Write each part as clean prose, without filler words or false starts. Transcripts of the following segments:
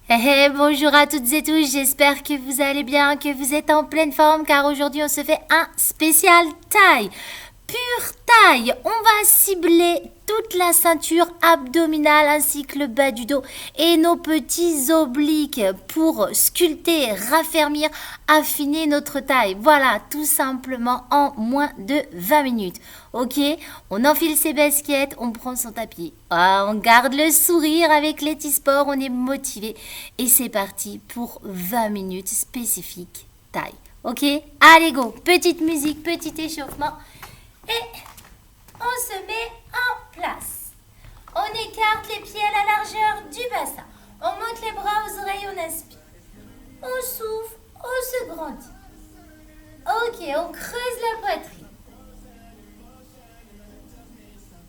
Bonjour à toutes et tous, j'espère que vous allez bien, que vous êtes en pleine forme car aujourd'hui on se fait un spécial taille. Pure taille, on va cibler toute la ceinture abdominale ainsi que le bas du dos et nos petits obliques pour sculpter, raffermir, affiner notre taille. Voilà, tout simplement en moins de 20 minutes. Ok, on enfile ses baskets, on prend son tapis. On garde le sourire avec Letisport, on est motivé. Et c'est parti pour 20 minutes spécifiques taille. Ok, allez go, petite musique, petit échauffement. Et on se met en place. On écarte les pieds à la largeur du bassin. On monte les bras aux oreilles, on inspire. On souffle, on se grandit. Ok, on creuse la poitrine.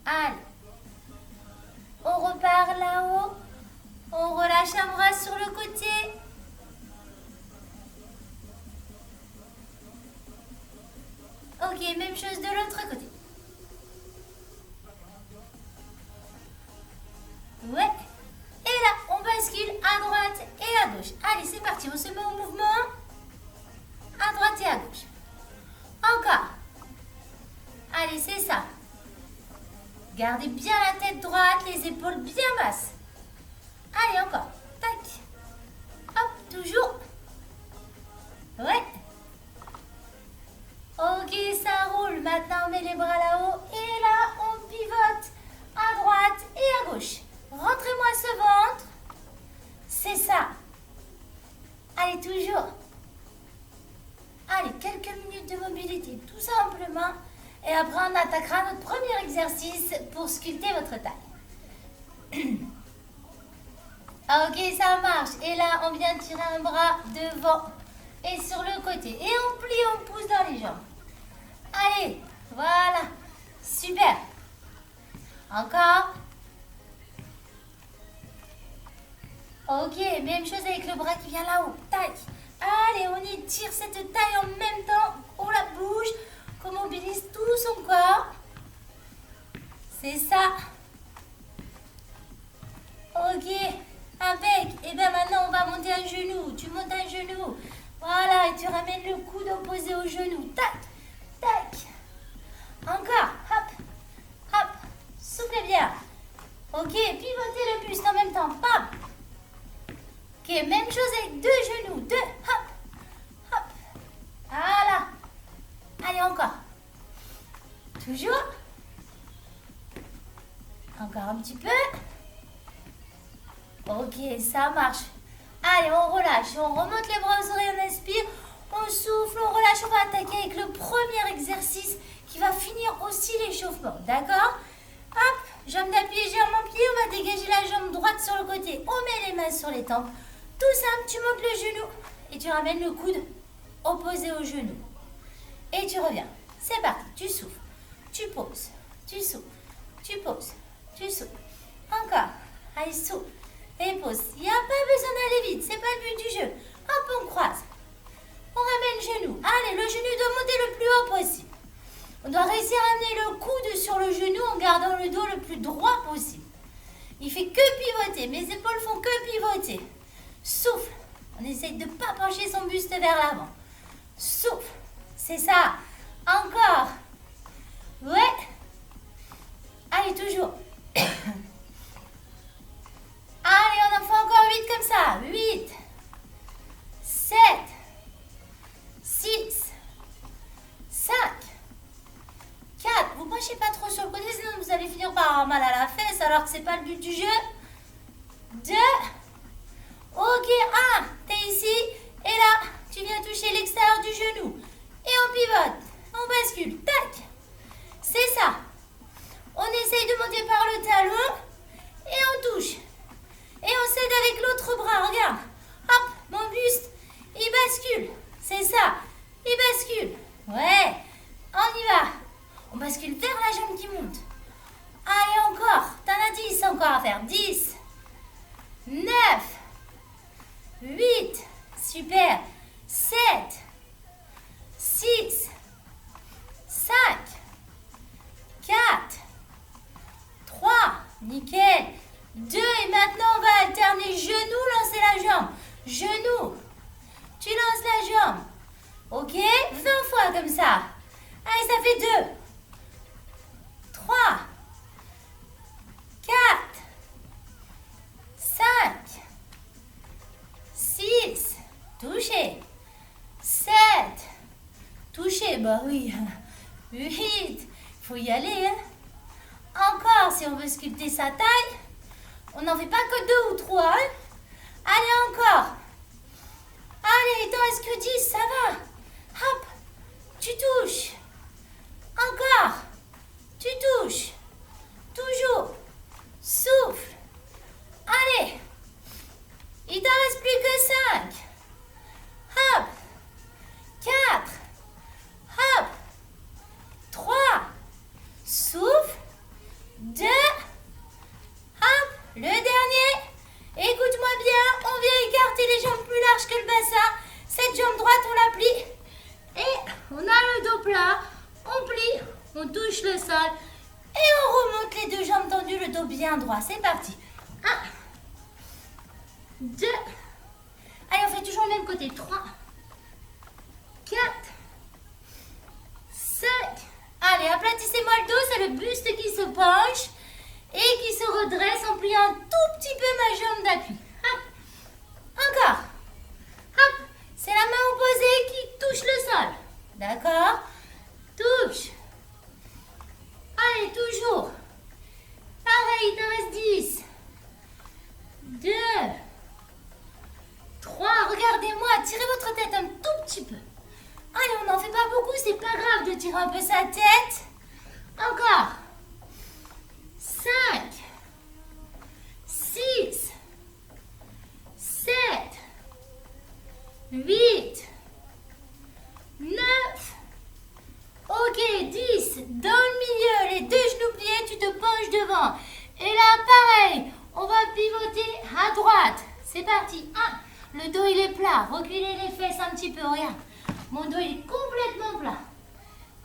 Allez. On repart là-haut. On relâche un bras sur le côté. Ok, même chose de l'autre côté. Ouais. Et là, on bascule à droite et à gauche. Allez, c'est parti, on se met en mouvement. À droite et à gauche. Encore. Allez, c'est ça. Gardez bien la tête droite, les épaules bien basses. Allez, encore. Tac. Hop, toujours. Ouais. Ok, ça roule. Maintenant, on met les bras là-haut. Et là, on pivote à droite et à gauche. Rentrez-moi ce ventre. C'est ça. Allez, toujours. Allez, quelques minutes de mobilité, tout simplement. Et après, on attaquera notre premier exercice pour sculpter votre taille. Ok, ça marche. Et là, on vient tirer un bras devant et sur le côté. Et on plie, on pousse dans les jambes. Allez, voilà. Super. Encore. Ok, même chose avec le bras qui vient là-haut. Tac. Allez, on étire cette taille en même temps. On la bouge, qu'on mobilise tout son corps. C'est ça. Ok, avec. Et bien maintenant, on va monter un genou. Tu montes un genou. Voilà, et tu ramènes le coude opposé au genou. Tac, tac. Encore. Hop, hop. Soufflez bien. Ok, pivotez le buste en même temps. Bam. Ok, même chose avec deux genoux. Deux. Hop, hop. Voilà. Allez, encore. Toujours. Encore un petit peu. Ok, ça marche. Allez, on relâche. On remonte les bras aux oreilles, on inspire. On souffle, on relâche. On va attaquer avec le premier exercice qui va finir aussi l'échauffement. D'accord? Hop, jambe d'appui, jambe en pied. On va dégager la jambe droite sur le côté. On met les mains sur les tempes. Tout simple, tu montes le genou et tu ramènes le coude opposé au genou. Et tu reviens. C'est parti. Tu souffles. Tu poses. Tu souffles. Tu poses. Tu souffles. Encore. Allez, souffle. Et pose. Il n'y a pas besoin d'aller vite. C'est pas le but du jeu. Hop, on croise. On ramène le genou. Allez, le genou doit monter le plus haut possible. On doit réussir à amener le coude sur le genou en gardant le dos le plus droit possible. Il fait que pivoter. Mes épaules font que pivoter. Souffle. On essaye de ne pas pencher son buste vers l'avant. Souffle. C'est ça. Encore. Ouais. Allez, toujours. Allez, on en fait encore 8 comme ça. 8, 7, 6, 5, 4. Vous ne penchez pas trop sur le côté, sinon vous allez finir par avoir mal à la fesse alors que ce n'est pas le but du jeu. 2. Ok, 1. T'es ici. Et là, tu viens toucher l'extérieur du genou. Et on pivote. On bascule. Tac. C'est ça. On essaye de monter par le talon. Et on touche. Et on s'aide avec l'autre bras. Regarde. Hop, mon buste, il bascule. C'est ça. Il bascule. Ouais. On y va. On bascule vers la jambe qui monte. Allez, encore. T'en as 10 encore à faire. 10. 9. 8. Super. 7. 6. 5. 4. 3. Nickel. 2. Et maintenant, on va alterner genoux, lancer la jambe. Ok, 20 fois comme ça. Allez, ça fait 2, 3, 4, 5, 6, touché, 7, touché, bah oui, 8, faut y aller, hein. Encore, si on veut sculpter sa taille, on n'en fait pas que 2 ou 3, hein. Allez, encore. Allez, il t'en reste que 10, ça va. Hop, tu touches. Encore, tu touches. Toujours. Souffle. Allez, il t'en reste plus que 5. Hop, 4. Hop, 3. Souffle. 2. Hop, le dernier. Écoute-moi bien, on vient écarter les jambes plus larges que le bassin. Cette jambe droite, on la plie. Et on a le dos plat. On plie, on touche le sol. Et on remonte les 2 jambes tendues, le dos bien droit. C'est parti. 1, 2. Allez, on fait toujours le même côté. 3, 4, 5. Allez, aplatissez-moi le dos, c'est le buste qui se penche et qui se redresse en pliant un tout petit peu ma jambe d'appui. Hop. Encore. Hop. C'est la main opposée qui touche le sol. D'accord? Touche. Allez, toujours. Pareil, il t'en reste 10. 2. 3. Regardez-moi, tirez votre tête un tout petit peu. Allez, on n'en fait pas beaucoup, c'est pas grave de tirer un peu sa tête. Encore. 5, 6, 7, 8, 9. Ok, 10. Dans le milieu, les 2 genoux pliés, tu te penches devant. Et là, pareil, on va pivoter à droite. C'est parti. 1. Le dos, il est plat. Reculez les fesses un petit peu, regarde. Mon dos, il est complètement plat.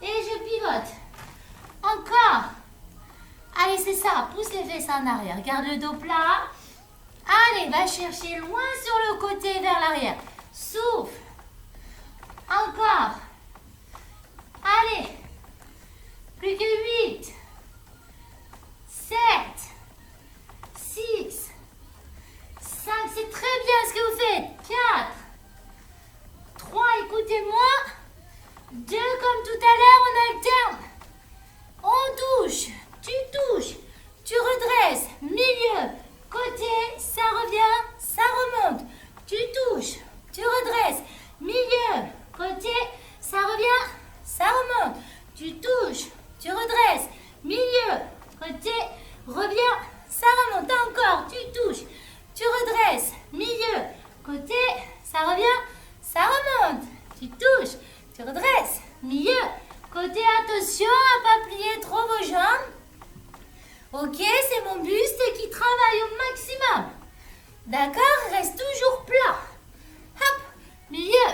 Et je pivote. Encore. Allez, c'est ça. Pousse les fesses en arrière. Garde le dos plat. Allez, va chercher loin sur le côté vers l'arrière. Souffle. Encore. Allez. Plus que 8. 7. 6. 5. C'est très bien ce que vous faites. 4. 3. Écoutez-moi. 2. Comme tout à l'heure, on alterne. On touche. Tu touches, tu redresses, milieu, côté, ça revient, ça remonte. Tu touches, tu redresses, milieu, côté, ça revient, ça remonte. Tu touches, tu redresses, milieu, côté, revient, ça remonte. Encore, tu touches, tu redresses, milieu, côté, ça revient, ça remonte. Tu touches, tu redresses, milieu, côté, attention à ne pas plier trop vos jambes. Ok, c'est mon buste qui travaille au maximum. D'accord, reste toujours plat. Hop, milieu,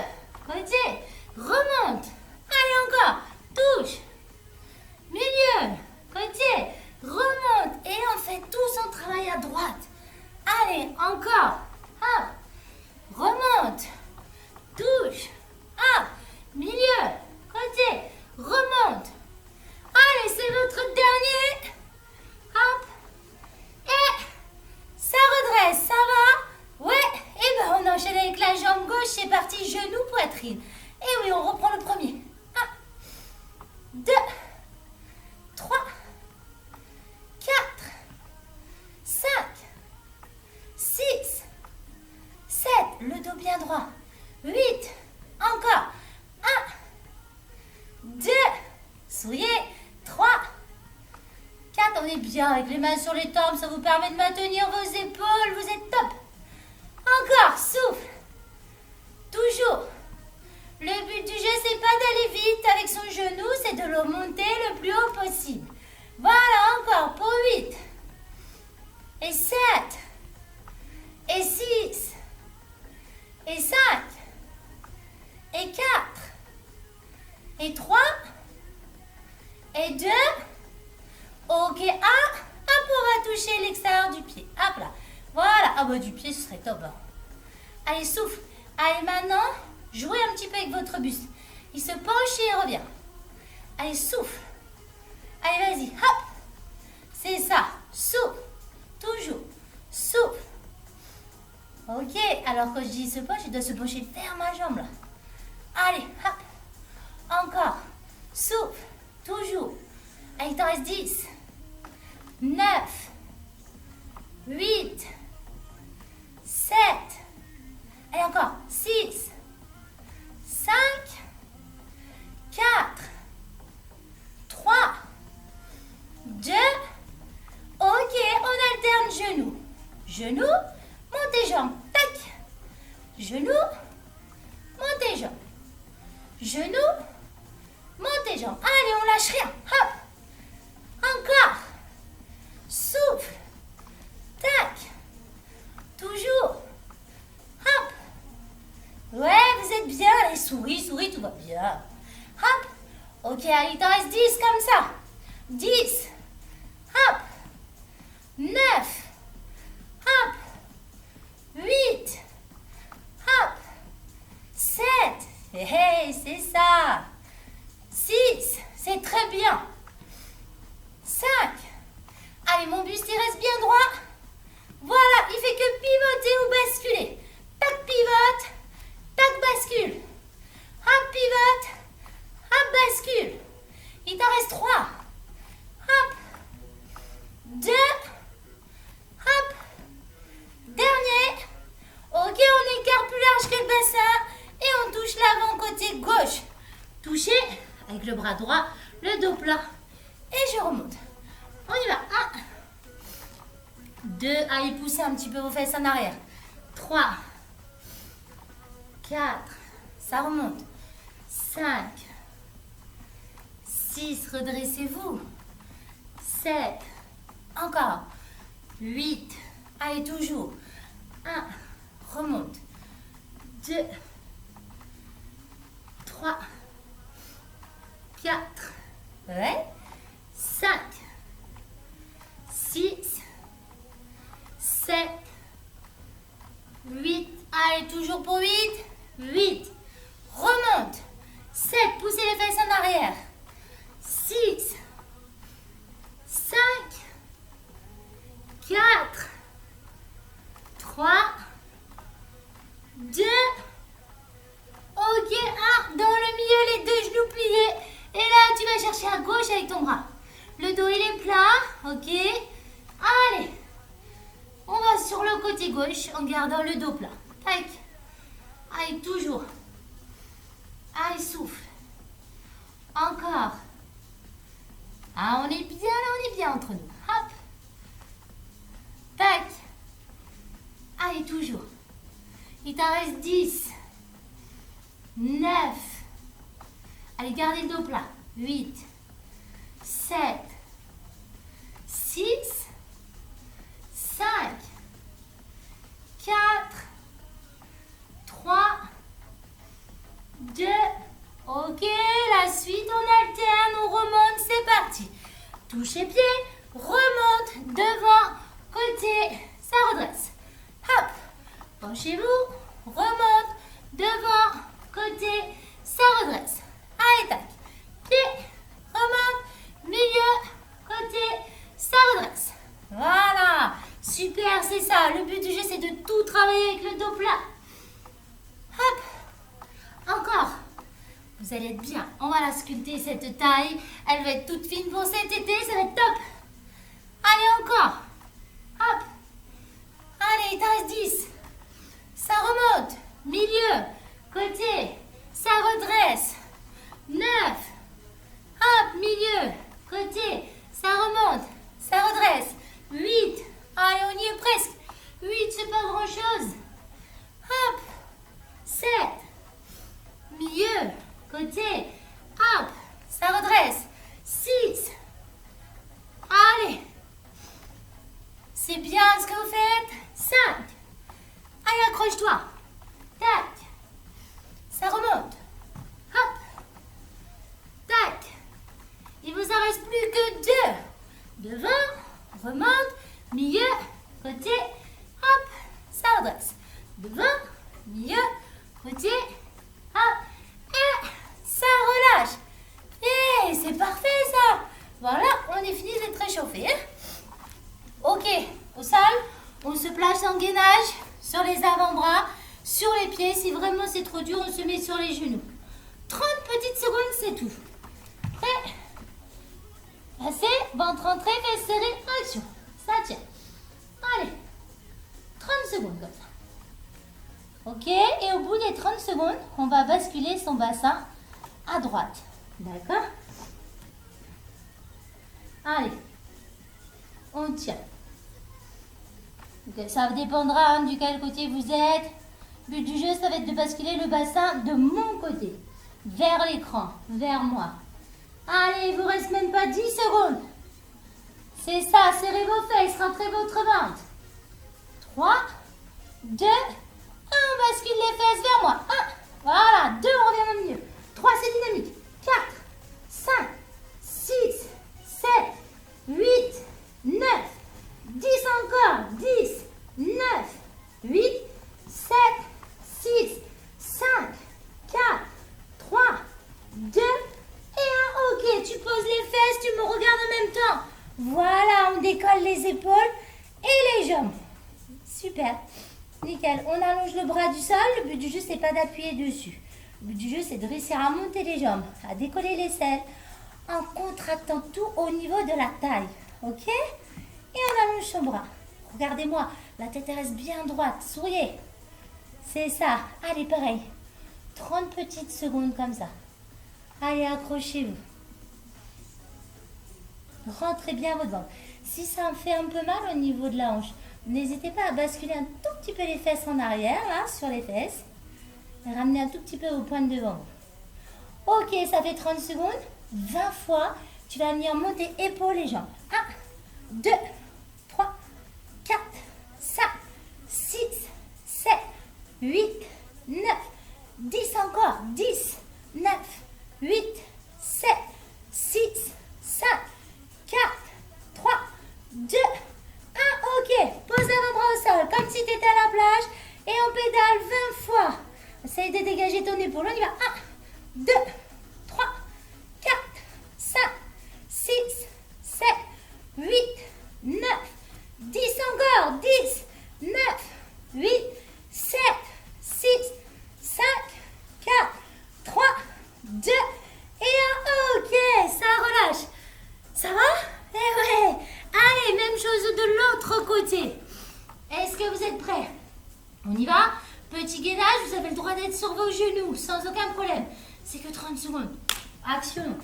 côté, remonte. Allez encore, touche. Milieu, côté, remonte. Et on fait tout son travail à droite. Allez, encore. Hop, remonte. Touche. Hop, milieu, côté, remonte. Allez, c'est votre dernier. Hop. Et ça redresse, ça va? Ouais. Et ben on enchaîne avec la jambe gauche. C'est parti, genou, poitrine. Et oui, on reprend le premier. 1, 2, 3, 4, 5, 6, 7. Le dos bien droit. 8. Encore. 1, 2. Souriez. 3. 4, on est bien avec les mains sur les tempes, ça vous permet de maintenir vos épaules, vous êtes top. Encore, souffle. Toujours. Le but du jeu, c'est pas d'aller vite avec son genou, c'est de le monter le plus haut possible. Voilà, encore pour 8. Et 7. Et 6. Et 5. Et 4. Et 3. Et 2. Ok, 1. Hop, on va toucher l'extérieur du pied. Hop là. Voilà. Ah bah du pied, ce serait top. Hein. Allez, souffle. Allez, maintenant, jouez un petit peu avec votre buste. Il se penche et il revient. Allez, souffle. Allez, vas-y, hop. C'est ça. Souffle. Toujours. Souffle. Ok, alors quand je dis se penche, il doit se pencher vers ma jambe là. Allez, hop. Encore. Souffle. Toujours. Allez, il t'en reste 10. 9. 8. 7. Allez, encore. 6. 5. 4. 3. 2. Ok, on alterne genoux. Genoux, montez jambes. Tac. Genoux, montez jambes. Genoux, montez jambes. Allez, on lâche rien. Hop. Encore. Souffle. Tac. Toujours. Hop. Ouais, vous êtes bien. Allez, souris, souris, tout va bien. Hop. Ok, allez, il t'en reste 10 comme ça. 10. Hop. 9. Hop. 8. Hop. 7. Hey, c'est ça. 6. C'est très bien. 5. Allez, mon buste, il reste bien droit. Voilà, il fait que pivoter ou basculer. Tac, pivote. Tac, bascule. Hop, pivote. Hop, bascule. Il t'en reste 3. Hop. 2. Hop. Dernier. Ok, on écarte plus large que le bassin. Et on touche l'avant côté gauche. Touchez avec le bras droit, le dos plat. Et je remonte. On y va. 1. 2. Allez, poussez un petit peu vos fesses en arrière. 3. 4. Ça remonte. 5. 6. Redressez-vous. 7. Encore. 8. Allez, toujours. 1. Remonte. 2. 3. 4. Ouais. 5. 6. 7. 8. Allez, toujours pour 8. 8. Remonte. 7. Poussez les fesses en arrière. 6. 5. 4. 3. 2. Ok, 1. Dans le milieu, les deux genoux pliés. Et là, tu vas chercher à gauche avec ton bras. Le dos, il est plat. Ok. Allez. On va sur le côté gauche en gardant le dos plat. Tac. Allez, toujours. Allez, souffle. Encore. Ah, on est bien là, on est bien entre nous. Hop. Tac. Allez, toujours. Il t'en reste 10. 9. Allez, gardez le dos plat. 8. 7. 6. 5. 4. 3. 2. Ok, la suite, on alterne, on remonte, c'est parti. Touchez pied, remonte, devant, côté, ça redresse. Hop, penchez-vous, remonte, devant, côté, ça redresse. Allez, tac. Pied, remonte, milieu, côté, ça redresse. Voilà, super, c'est ça. Le but du jeu, c'est de tout travailler avec le dos plat. Hop, encore. Vous allez être bien. On va la sculpter, cette taille. Elle va être toute fine pour cet été. Ça va être top. Allez, encore. Hop. Allez, il t'en reste 10. Ça remonte. Milieu. Côté. Ça redresse. 9. Hop, milieu. Côté. Ça remonte. Ça redresse. 8. Allez, on y est presque. 8, c'est pas grand-chose. Hop. 7. Milieu. Côté, hop, ça redresse. 6. Allez. C'est bien ce que vous faites. 5. Allez, accroche-toi. Tac. Ça remonte. Hop. Tac. Il vous en reste plus que 2. Devant, remonte, milieu, côté, hop, ça redresse. Devant, milieu, côté, hop. Et ça sur les avant-bras, sur les pieds. Si vraiment c'est trop dur, on se met sur les genoux. 30 petites secondes, c'est tout. Prêt? Assez, ventre rentré, fesses serrées, action. Ça tient. Allez, 30 secondes comme ça. Ok, et au bout des 30 secondes, on va basculer son bassin à droite. D'accord? Allez, on tient. Okay, ça dépendra du quel côté vous êtes. Le but du jeu, ça va être de basculer le bassin de mon côté, vers l'écran, vers moi. Allez, il vous reste même pas 10 secondes. C'est ça, serrez vos fesses, rentrez votre ventre. 3, 2, 1, on bascule les fesses vers moi. 1, voilà, 2, on revient au milieu. 3, c'est dynamique. 4, 5, 6, 7, 8, 9, 10 encore. 10, 9, 8, 7, 6, 5, 4, 3, 2 et 1. Ok, tu poses les fesses, tu me regardes en même temps. Voilà, on décolle les épaules et les jambes. Super, nickel. On allonge le bras du sol. Le but du jeu, c'est pas d'appuyer dessus. Le but du jeu, c'est de réussir à monter les jambes, à décoller les selles, en contractant tout au niveau de la taille. Ok? Et on allonge son bras. Regardez-moi, la tête reste bien droite. Souriez. C'est ça. Allez, pareil. 30 petites secondes comme ça. Allez, accrochez-vous. Rentrez bien votre ventre. Si ça me fait un peu mal au niveau de la hanche, n'hésitez pas à basculer un tout petit peu les fesses en arrière, là, sur les fesses. Et ramener un tout petit peu au point de devant. Ok, ça fait 30 secondes. 20 fois, tu vas venir monter épaules et jambes. 1, 2, 3, 4, 5, 6, 7, 8, 9, 10 encore. 10, 9, 8, 7, 6, 5, 4, 3, 2, 1. Ok, pose l'avant-bras au sol, comme si tu étais à la plage. Et on pédale 20 fois. Essaye de dégager ton épaule. On y va. 1, 2, 3, 4, 5, 6, 7, 8, 9, 10 encore. 10, 9, 8, 7, 6, 5, 4, 3, 2 et 1. Ok, ça relâche. Ça va? Eh ouais. Allez, même chose de l'autre côté. Est-ce que vous êtes prêts? On y va? Petit gainage, vous avez le droit d'être sur vos genoux, sans aucun problème. C'est que 30 secondes. Action.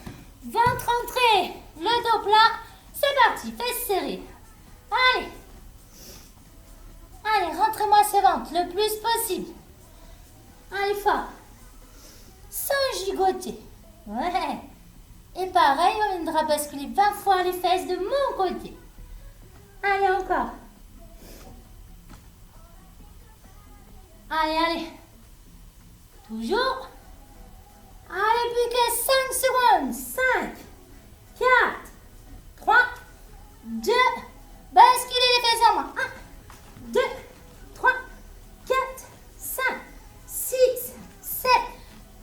Ventre rentré, le dos plat. C'est parti, fesses serrées. Allez. Allez, rentrez-moi ce ventre le plus possible. Allez, fort. Sans gigoter. Ouais. Et pareil, on viendra basculer 20 fois les fesses de mon côté. Allez, encore. Allez, allez. Toujours. Allez, plus que 5 secondes. 5, 4, 3, 2. Basculez les fesses en main. 1, 2, 3, 4, 5, 6, 7,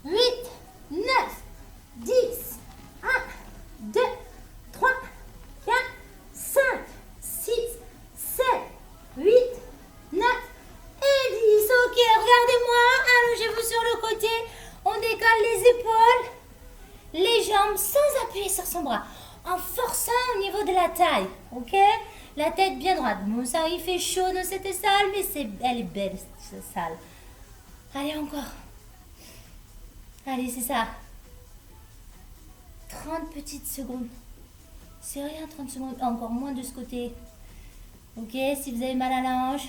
8, 9, 10. 1, 2, 3, 4, 5, 6, 7, 8, 9 et 10. Ok, regardez-moi. Allongez-vous sur le côté. On décolle les épaules, les jambes sans appuyer sur son bras. En forçant au niveau de la taille. Ok? La tête bien droite. Bon, ça, il fait chaud dans cette salle, mais elle est belle, cette salle. Allez, encore. Allez, c'est ça. 30 petites secondes. C'est rien, 30 secondes. Encore moins de ce côté. Ok, si vous avez mal à la hanche,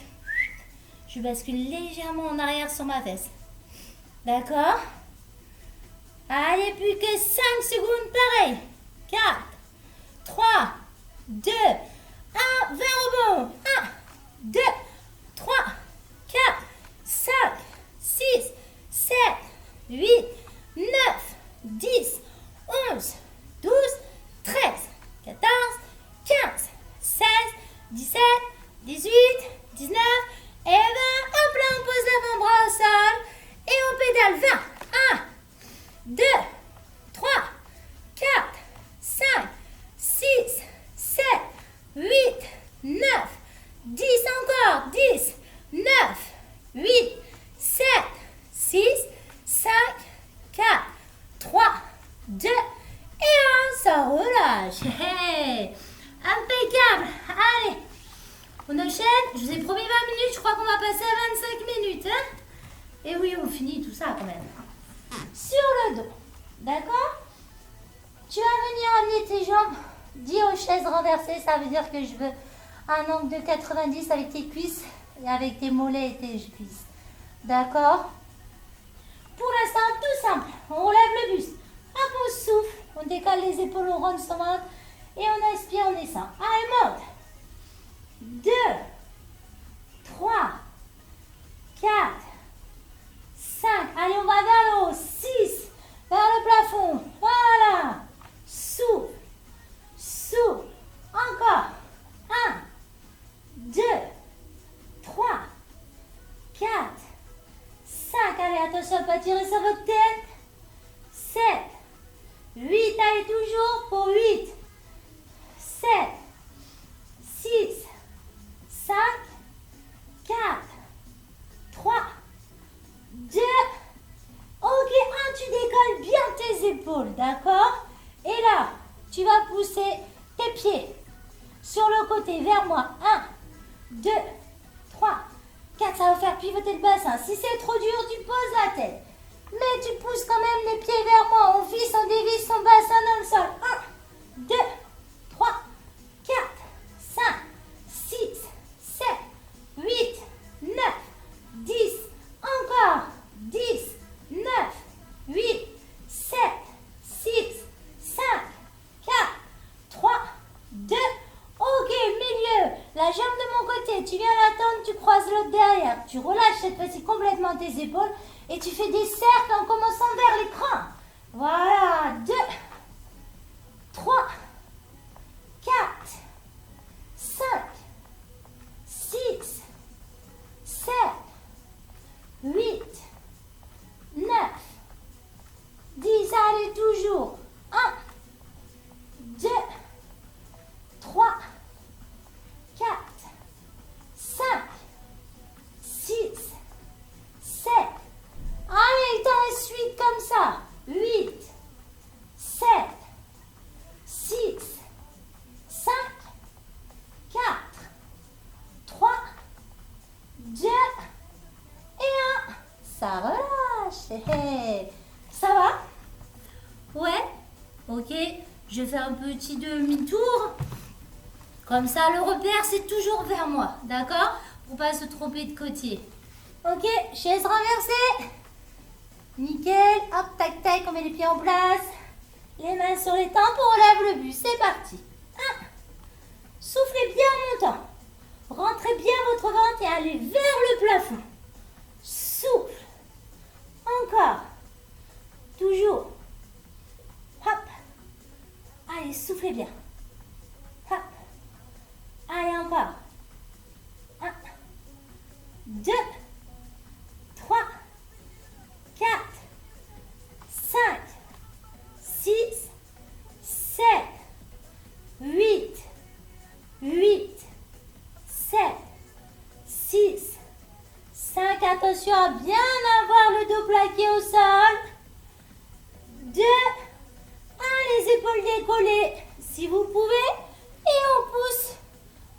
je bascule légèrement en arrière sur ma fesse. D'accord? Allez, plus que 5 secondes, pareil. 4, 3, 2, 1, 20 rebonds. 1, 2, 3, 4, 5, 6, 7, 8, 9, 10, 11, 12, 13, 14, 15, 16, 17, 18, 19 et 20. Hop là, on pose l'avant-bras au sol et on pédale 20. 1, 2, 3, 4, 5, 6, 7, 8, 9, 10 encore. finit tout ça quand même. Sur le dos. D'accord? Tu vas venir amener tes jambes. Dis aux chaises renversées, ça veut dire que je veux un angle de 90 avec tes cuisses et avec tes mollets et tes cuisses. D'accord? Pour l'instant, tout simple. On relève le buste. Hop, on souffle. On décale les épaules, on rentre son ventre. Et on inspire, on descend. Allez, monte. 2, 3, 4, 5. Allez, on va vers le haut. 6, vers le plafond. Voilà. Souffle. Souffle. Encore. 1, 2, 3, 4, 5. Allez, attention à ne pas tirer sur votre tête. 7, 8. Allez, toujours pour 8. 7, 6, 5, 4, 3, 2. Ok, 1, tu décolles bien tes épaules, d'accord? Et là, tu vas pousser tes pieds sur le côté vers moi. 1, 2, 3, 4. Ça va faire pivoter le bassin. Si c'est trop dur, tu poses la tête. Mais tu pousses quand même les pieds vers moi. On visse, on dévisse son bassin dans le sol. 1, 2, 3, 4, 5, 6, 7, 8, 9, 10. Encore. 10, 9, 8, 7, 6, 5, 4, 3, 2. Ok, milieu. La jambe de mon côté, tu viens l'attendre, tu croises l'autre derrière. Tu relâches cette fois-ci complètement tes épaules et tu fais des cercles en commençant vers l'écran. Voilà. 2, 3, 4, 5, 6, 7, 8, 9, 10. Allez, toujours. 1, 2, 3, 4, 5, 6, 7. Allez, il t'en reste 8 comme ça. 8, 7, 6, 5, 4, 3, 2 et 1. Ça relâche. Ça va? Ouais? Ok. Je fais un petit demi-tour. Comme ça, le repère, c'est toujours vers moi. D'accord? Pour pas se tromper de côté. Ok, chaise renversée. Nickel. Hop, tac, tac, on met les pieds en place. Les mains sur les tempes, on relève le buste. C'est parti. 1. Soufflez bien en montant. Rentrez bien votre ventre et allez vers le plafond. Souffle. Encore. Toujours. Hop. Allez, soufflez bien. Hop. Allez, encore. 1, 2, 3, 4, 5, 6, 7, 8, 8, 7, 6, 5. Attention à bien avoir le dos plaqué au sol. 2. Les épaules décollées, si vous pouvez, et on pousse,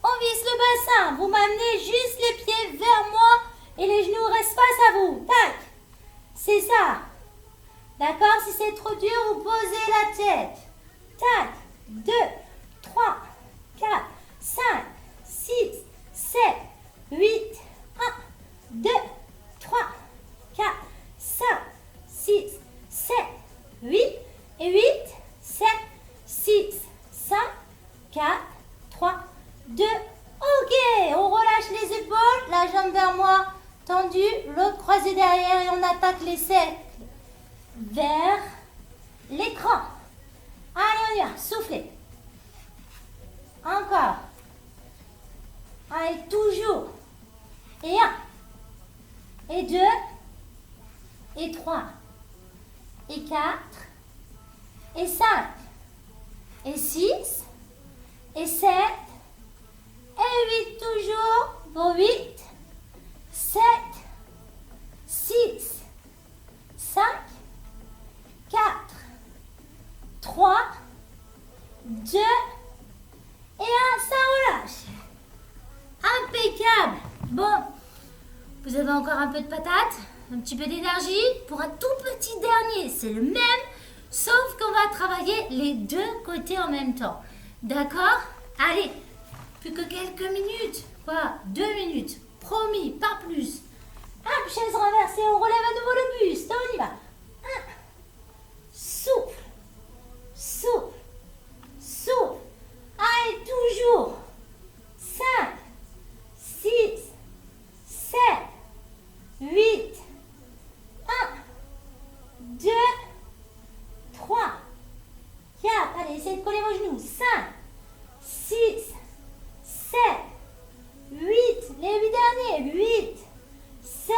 on visse le bassin. Vous m'amenez juste les pieds vers moi et les genoux restent face à vous. Tac, c'est ça. D'accord? Si c'est trop dur, vous posez la tête. Tac, 2, 3, 4, 5, 6, 7, 8, 1, 2, 3, 4, 5, 6, 7, 8 et 8. 7, 6, 5, 4, 3, 2. Ok, on relâche les épaules, la jambe vers moi, tendue, l'autre croisée derrière et on attaque les cercles vers l'écran. Allez, on y va, soufflez. Encore. Allez, toujours. Et 1, et 2, et 3, et 4, et 5, et 6, et 7, et 8 toujours, pour 8, 7, 6, 5, 4, 3, 2, et 1, ça relâche. Impeccable. Bon, vous avez encore un peu de patate? un petit peu d'énergie pour un tout petit dernier. C'est le même, sauf qu'on va travailler les deux côtés en même temps. D'accord? Allez, plus que quelques minutes. Quoi? 2 minutes. Promis, pas plus. Hop, chaise renversée, on relève à nouveau le buste. On y va. 1. Souffle. Souffle. Souffle. Allez, toujours. 5, 6, 7, 8, 1, 2, 3, 4. Allez, essayez de coller vos genoux. 5, 6, 7, 8. Les 8 derniers. 8, 7,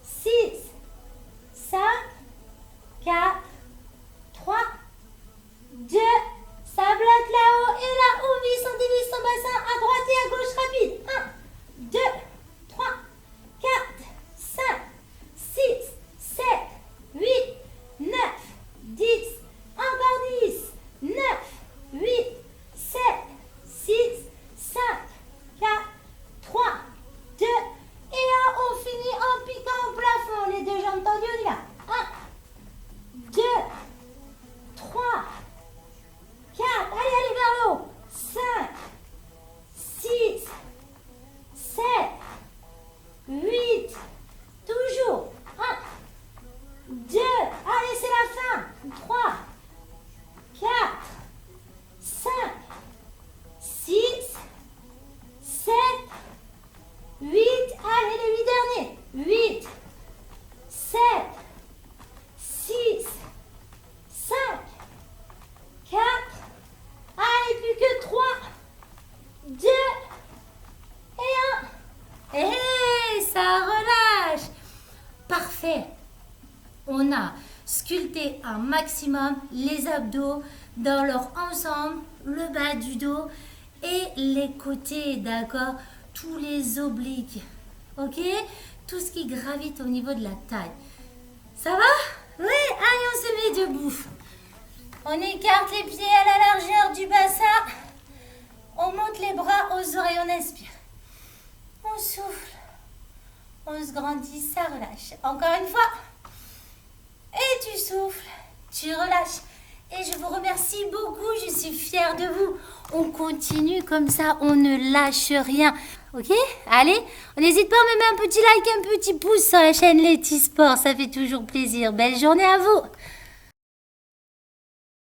6, 5, 4, 3, 2. Ça bloque là-haut et là, on divise son bassin à droite et à gauche rapide. 1, 2, 3, 4, 5, 6, 7, 8, 9, 10. Encore 10. 9, 8, 7, 6, 5, 4, 3, 2. Et là, on finit en piquant au plafond. Les deux jambes tendues, on y va. 1, 2, 3, 4. Allez vers le haut. 5, 6, 7, 8. Toujours. 1, 2. Allez, c'est la fin. 3, 4, 5, 6, 7, 8. Allez, les 8 derniers. 8, 7, 6, 5, 4. Allez, plus que 3, 2 et 1. Et ça relâche. Parfait. On a sculpté un maximum les abdos dans leur ensemble, le bas du dos et les côtés, d'accord? Tous les obliques, ok? Tout ce qui gravite au niveau de la taille. Ça va? Oui, allez, on se met debout. On écarte les pieds à la largeur du bassin. On monte les bras aux oreilles, on inspire. On souffle. On se grandit, ça relâche. Encore une fois. Et tu souffles, tu relâches. Et je vous remercie beaucoup, je suis fière de vous. On continue comme ça, on ne lâche rien. Ok? Allez, on n'hésite pas à me mettre un petit like, un petit pouce sur la chaîne Letty Sport. Ça fait toujours plaisir. Belle journée à vous.